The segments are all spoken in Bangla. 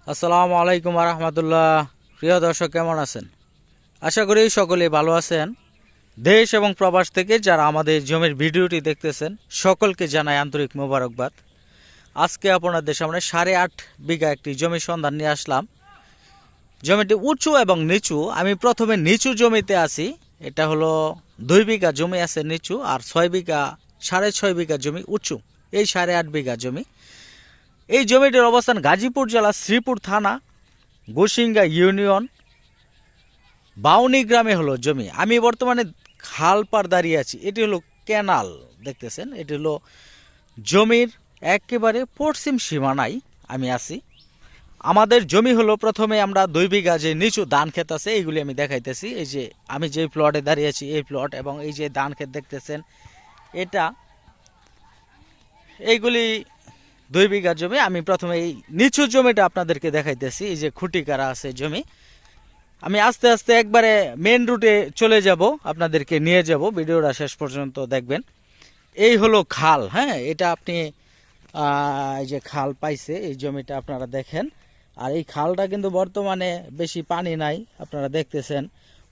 আসসালামু আলাইকুম রহমতুল্লাহ। প্রিয় দর্শক, কেমন আছেন? আশা করি সকলেই ভালো আছেন। দেশ এবং প্রবাস থেকে যারা আমাদের জমির ভিডিওটি দেখতেছেন সকলকে জানাই আন্তরিক মোবারকবাদ। আজকে আপনাদের সামনে 8.5 বিঘা একটি জমির সন্ধান নিয়ে আসলাম। জমিটি উঁচু এবং নিচু। আমি প্রথমে নিচু জমিতে আছি। এটা হলো 2 বিঘা জমি আছে নিচু, আর 6.5 বিঘা জমি উঁচু। এই 8.5 বিঘা জমি। এই জমিটির অবস্থান গাজীপুর জেলা শ্রীপুর থানা, গোসিঙ্গা ইউনিয়ন, বাউনি গ্রামে হলো জমি। আমি বর্তমানে খাল পার দাঁড়িয়ে আছি। এটি হলো ক্যানাল, দেখতেছেন। এটি হলো জমির একেবারে পশ্চিম সীমানায় আমি আছি। আমাদের জমি হলো, প্রথমে আমরা 2 বিঘা যে নিচু ধান ক্ষেত আছে এইগুলি আমি দেখাইতেছি। এই যে আমি যে প্লটে দাঁড়িয়ে আছি এই প্লট, এবং এই যে ধান ক্ষেত দেখতেছেন এটা, এইগুলি 2 বিঘা জমি। আমি প্রথমে এই নিচু জমিটা আপনাদেরকে দেখাইতেছি। এই যে খুঁটি কারা আছে জমি। আমি আস্তে আস্তে একবারে মেন রুটে চলে যাব, আপনাদেরকে নিয়ে যাব। ভিডিওটা শেষ পর্যন্ত দেখবেন। এই হলো খাল, হ্যাঁ। এটা আপনি এই যে খাল পাইছে এই জমিটা আপনারা দেখেন। আর এই খালটা কিন্তু বর্তমানে বেশি পানি নাই, আপনারা দেখতেছেন।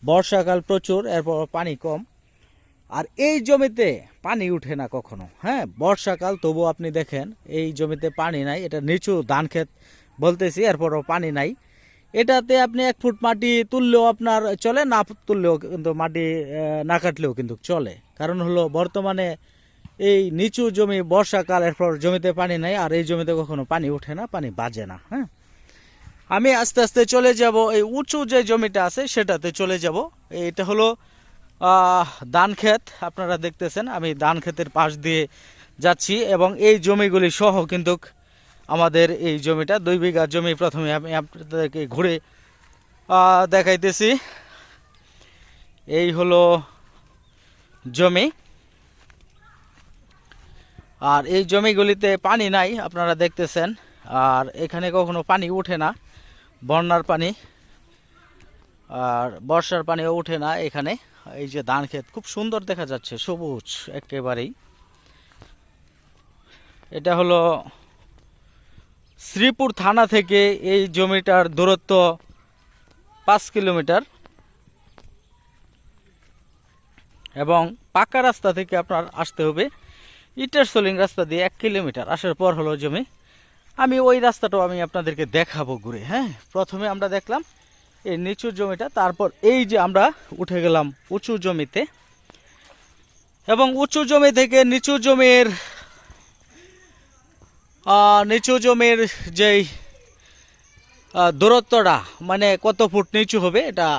বর্ষাকাল প্রচুর, এরপর পানি কম। আর এই জমিতে পানি উঠে না কখনো, হ্যাঁ। বর্ষাকাল তবু আপনি দেখেন এই জমিতে পানি নাই। এটা নিচু ধান ক্ষেত বলতেছি, এরপরও পানি নাই। এটাতে আপনি 1 ফুট মাটি তুললেও আপনার চলে, না তুললেও কিন্তু মাটি না কাটলেও কিন্তু চলে। কারণ হলো বর্তমানে এই নিচু জমি বর্ষাকাল, এরপর জমিতে পানি নাই, আর এই জমিতে কখনো পানি ওঠে না, পানি বাজে না, হ্যাঁ। আমি আস্তে আস্তে চলে যাব এই উঁচু যে জমিটা আছে সেটাতে চলে যাব। এটা হলো ধান ক্ষেত, আপনারা দেখতেছেন। আমি ধান ক্ষেতের পাশ দিয়ে যাচ্ছি, এবং এই জমিগুলি সহ কিন্তু আমাদের এই জমিটা 2 বিঘা জমি। প্রথমে আমি আপনাদেরকে ঘুরে দেখাইতেছি। এই হলো জমি, আর এই জমিগুলিতে পানি নাই, আপনারা দেখতেছেন। আর এখানে কখনো পানি উঠে না, বন্যার পানি আর বর্ষার পানিও উঠে না এখানে। এই যে ধান ক্ষেত খুব সুন্দর দেখা যাচ্ছে, সবুজ একেবারেই। এটা হলো শ্রীপুর থানা থেকে এই জমিটার দূরত্ব 5 কিলোমিটার, এবং পাকা রাস্তা থেকে আপনার আসতে হবে ইটের সোলিং রাস্তা দিয়ে 1 কিলোমিটার আসার পর হলো জমি। আমি ওই রাস্তাটাও আমি আপনাদেরকে দেখাবো ঘুরে, হ্যাঁ। প্রথমে আমরা দেখলাম এই নিচু জমিটা, তারপর এই যে আমরা উঠে গেলাম উঁচু জমিতে, এবং উঁচু জমি থেকে নিচু জমির যেই দূরত্বটা, মানে কত ফুট নিচু হবে, এটা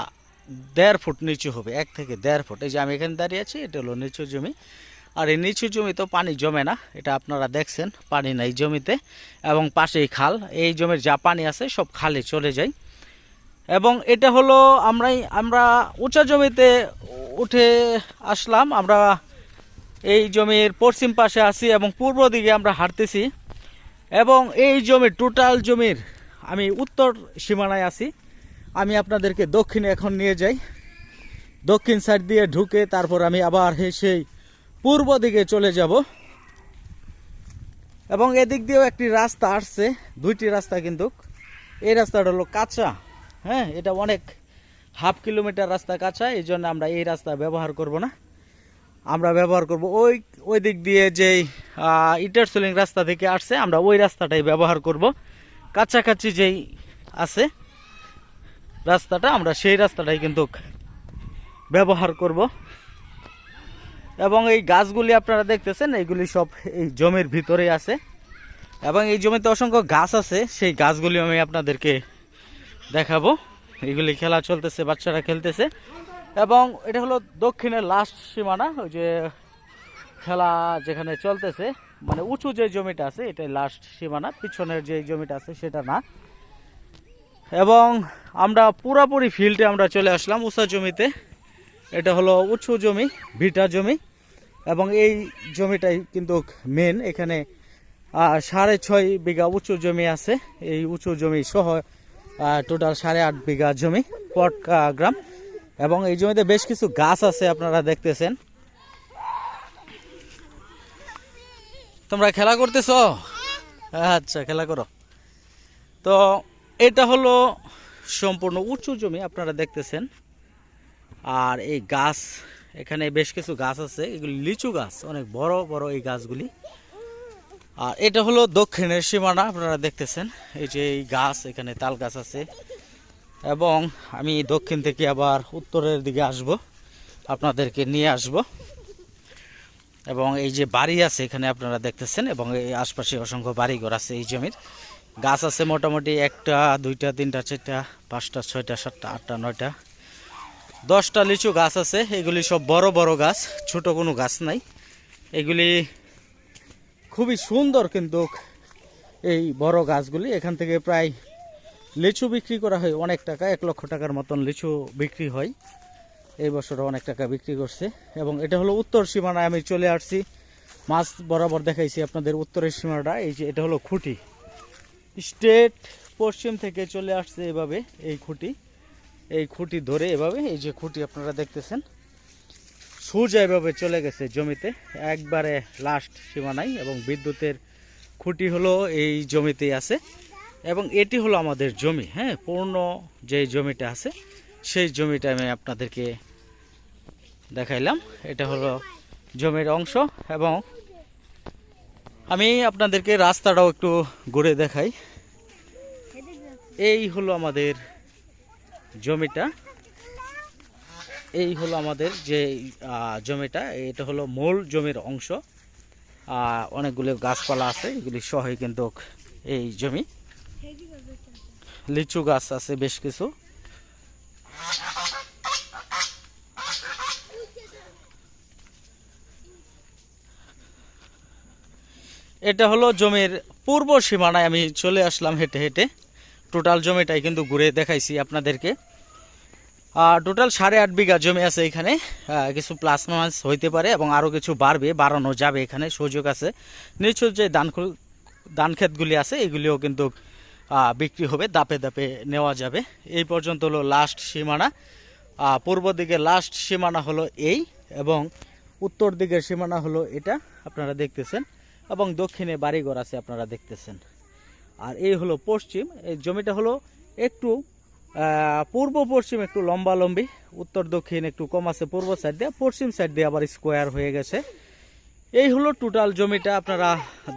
1.5 ফুট নিচু হবে, 1 থেকে 1.5 ফুট। এই যে আমি এখানে দাঁড়িয়ে আছি, এটা হলো নিচু জমি। আর এই নিচু জমি তো পানি জমে না, এটা আপনারা দেখছেন, পানি নাই জমিতে, এবং পাশেই খাল। এই জমির যা পানি আছে সব খালে চলে যায়। এবং এটা হলো আমরা উঁচা জমিতে উঠে আসলাম। আমরা এই জমির পশ্চিম পাশে আছি এবং পূর্ব দিকে আমরা হাঁটতেছি, এবং এই জমির টোটাল জমির আমি উত্তর সীমানায় আছি। আমি আপনাদেরকে দক্ষিণে এখন নিয়ে যাই। দক্ষিণ সাইড দিয়ে ঢুকে তারপর আমি আবার সেই পূর্ব দিকে চলে যাব, এবং এদিক দিয়েও একটি রাস্তা আসছে, 2টি রাস্তা। কিন্তু এই রাস্তাটা হলো কাঁচা, হ্যাঁ। এটা অনেক ½ কিলোমিটার রাস্তা কাঁচা, এই জন্য আমরা এই রাস্তা ব্যবহার করব না। আমরা ব্যবহার করব ওই দিক দিয়ে যেই ইটার সোলিং রাস্তা থেকে আসছে, আমরা ওই রাস্তাটাই ব্যবহার করব। কাছাকাছি যেই আছে রাস্তাটা, আমরা সেই রাস্তাটাই কিন্তু ব্যবহার করব। এবং এই গাছগুলি আপনারা দেখতেছেন, এইগুলি সব এই জমির ভিতরেই আছে, এবং এই জমিতে অসংখ্য গাছ আছে। সেই গাছগুলি আমি আপনাদেরকে দেখাবো। এইগুলি খেলা চলতেছে, বাচ্চারা খেলতেছে। এবং এটা হলো দক্ষিণের লাস্ট সীমানা, ওই যে খেলা যেখানে চলতেছে, মানে উঁচু যে জমিটা আছে এটাই লাস্ট সীমানা, পিছনের যে জমিটা আছে সেটা না। এবং আমরা পুরাপুরি ফিল্ডে আমরা চলে আসলাম, উঁচা জমিতে। এটা হলো উঁচু জমি, ভিটা জমি, এবং এই জমিটাই কিন্তু মেন। এখানে 6.5 বিঘা উঁচু জমি আছে। এই উঁচু জমি সহ টোটাল 8.5 বিঘা জমি, পটকা গ্রাম। এবং এই জমিতে বেশ কিছু গাছ আছে, আপনারা দেখতেছেন। তোমরা খেলা করতেছ? আচ্ছা, খেলা করো। তো এটা হলো সম্পূর্ণ উঁচু জমি আপনারা দেখতেছেন। আর এই গাছ, এখানে বেশ কিছু গাছ আছে, এগুলি লিচু গাছ, অনেক বড় বড় এই গাছগুলি। আর এটা হলো দক্ষিণের সীমানা, আপনারা দেখতেছেন এই যে এই গাছ, এখানে তাল গাছ আছে। এবং আমি দক্ষিণ থেকে আবার উত্তরের দিকে আসব, আপনাদেরকে নিয়ে আসব। এবং এই যে বাড়ি আছে এখানে আপনারা দেখতেছেন, এবং এই আশপাশে অসংখ্য বাড়িঘর আছে। এই জমির গাছ আছে মোটামুটি 1টা 2টা 3টা 4টা 5টা 6টা 7টা 8টা 9টা 10টা লিচু গাছ আছে। এগুলি সব বড় বড় গাছ, ছোট কোনো গাছ নাই। এগুলি খুবই সুন্দর, কিন্তু এই বড় গাছগুলি এখান থেকে প্রায় লিচু বিক্রি করা হয় অনেক টাকা, 1 লক্ষ টাকার মতন লিচু বিক্রি হয়। এই বছরও অনেক টাকা বিক্রি করছে। এবং এটা হলো উত্তর সীমানায় আমি চলে আসছি, মাছ বরাবর দেখাইছি আপনাদের উত্তরের সীমানাটা। এই যে এটা হলো খুঁটি, স্টেট পশ্চিম থেকে চলে আসছে এভাবে এই খুঁটি ধরে এভাবে, এই যে খুঁটি আপনারা দেখতেছেন সোজা এভাবে চলে গেছে জমিতে, একবারে লাস্ট সীমানায়। এবং বিদ্যুতের খুঁটি হলো এই জমিতেই আছে। এবং এটি হলো আমাদের জমি, হ্যাঁ, পূর্ণ যে জমিটা আছে সেই জমিটা আমি আপনাদেরকে দেখাইলাম। এটা হলো জমির অংশ। এবং আমি আপনাদেরকে রাস্তাটাও একটু ঘুরে দেখাই। এই হলো আমাদের জমিটা, এই হলো আমাদের যে জমিটা, এটা হলো মূল জমির অংশ। অনেকগুলো গাছপালা আছে, এগুলি সহই কিন্তু এই জমি। লিচু গাছ আছে বেশ কিছু। এটা হলো জমির পূর্ব সীমানায় আমি চলে আসলাম হেঁটে হেঁটে। টোটাল জমিটাই কিন্তু ঘুরে দেখাইছি আপনাদেরকে। টোটাল 8.5 বিঘা জমি আছে এখানে। কিছু প্লাস মাইনাস হইতে পারে এবং আরও কিছু বাড়ানো যাবে, এখানে সুযোগ আছে। নিচু যে ধান ক্ষেতগুলি আছে এগুলিও কিন্তু বিক্রি হবে, দাপে দাপে নেওয়া যাবে। এই পর্যন্ত হলো লাস্ট সীমানা। পূর্ব দিকে লাস্ট সীমানা হলো এই, এবং উত্তর দিকের সীমানা হলো এটা আপনারা দেখতেছেন। এবং দক্ষিণে বাড়িঘর আছে আপনারা দেখতেছেন। আর এই হলো পশ্চিম। এই জমিটা হলো একটু পূর্ব পশ্চিম একটু লম্বালম্বি, উত্তর দক্ষিণ একটু কম আছে পূর্ব সাইড দিয়ে, পশ্চিম সাইড দিয়ে আবার স্কোয়ার হয়ে গেছে। এই হলো টোটাল জমিটা আপনারা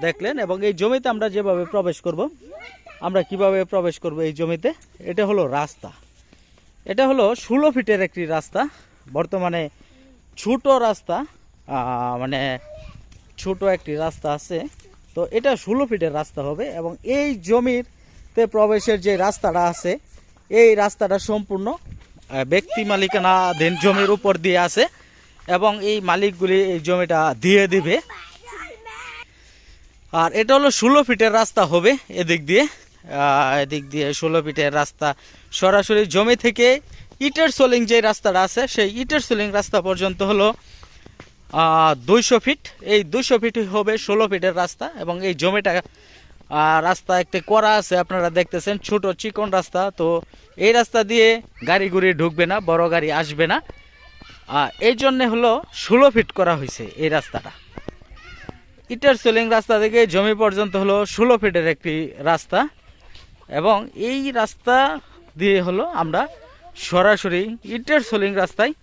দেখলেন। এবং এই জমিতে আমরা যেভাবে প্রবেশ করব, আমরা কিভাবে প্রবেশ করব এই জমিতে, এটা হলো রাস্তা। এটা হলো 16 ফিটের একটি রাস্তা, বর্তমানে ছোট রাস্তা, মানে ছোট একটি রাস্তা আছে। তো এটা 16 ফিটের রাস্তা হবে। এবং এই জমিতে প্রবেশের যে রাস্তাটা আছে, এই রাস্তাটা সম্পূর্ণ ব্যক্তি মালিকানাধীন জমির উপর দিয়ে আছে। এবং এই মালিকগুলি এই জমিটা দিয়ে দিবে। আর এটা হলো 16 ফিটের রাস্তা হবে এদিক দিয়ে 16 ফিটের রাস্তা সরাসরি জমি থেকে ইটের সোলিং যে রাস্তাটা আছে সেই ইটের সোলিং রাস্তা পর্যন্ত হলো 200 ফিট। এই 200 ফিট হবে 16 ফিটের রাস্তা। এবং এই জমিটা রাস্তা একটা করা আছে আপনারা দেখতেছেন, ছোট চিকন রাস্তা। তো এই রাস্তা দিয়ে গাড়ি গুড়ি ঢুকবে না, বড় গাড়ি আসবে না। এই জন্যে হলো 16 ফিট করা হয়েছে এই রাস্তাটা। ইটের সোলিং রাস্তা থেকে জমি পর্যন্ত হলো 16 ফিটের একটি রাস্তা। এবং এই রাস্তা দিয়ে হলো আমরা সরাসরি ইটের সোলিং রাস্তায়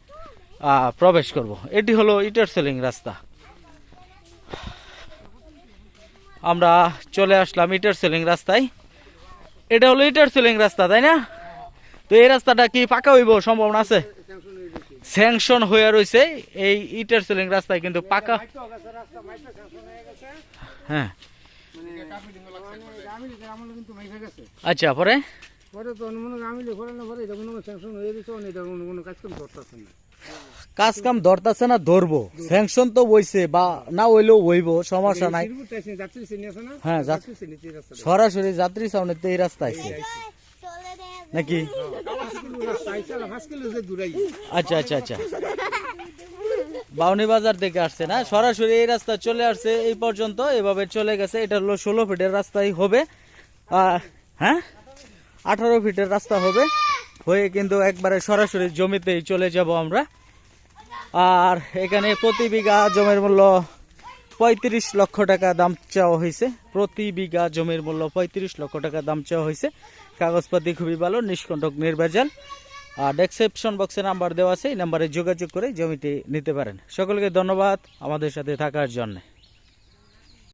প্রবেশ করব। এটি হলো ইটের সোলিং রাস্তা। আমরা চলে আসলাম ইটের সোলিং রাস্তায়। এটা হলো ইটের সোলিং রাস্তা, তাই না? তো এই রাস্তাটা কি পাকা হইব সম্ভাবনা আছে? স্যাংশন হয়ে রয়েছে এই ইটের সোলিং রাস্তায়, কিন্তু পাকা। হ্যাঁ, আচ্ছা, পরে কাজ কাম ধরতেছে না, ধরবো। স্যাংশন তো বইছে বা না হইলেও হইব, সমস্যা নাই। হ্যাঁ, সরাসরি যাত্রী ছাউনিতে এই রাস্তা আছে নাকি? আচ্ছা আচ্ছা আচ্ছা, বাউনি বাজার থেকে আসছে না, সরাসরি এই রাস্তা চলে আসছে এই পর্যন্ত, এভাবে চলে গেছে। এটা হলো 16 ফিটের রাস্তাই হবে। হ্যাঁ, 18 ফিটের রাস্তা হবে, হয়ে কিন্তু একবারে সরাসরি জমিতেই চলে যাব আমরা। আর এখানে প্রতি বিঘা জমির মূল্য 35 লক্ষ টাকা দাম চাওয়া হয়েছে। প্রতি বিঘা জমির মূল্য 35 লক্ষ টাকা দাম চাওয়া হয়েছে। কাগজপাতি খুবই ভালো, নিষ্কণ্টক নির্ভেজাল। আর ডেসক্রিপশন বক্সে নাম্বার দেওয়া আছে, এই নাম্বারে যোগাযোগ করে জমিটি নিতে পারেন। সকলকে ধন্যবাদ আমাদের সাথে থাকার জন্য।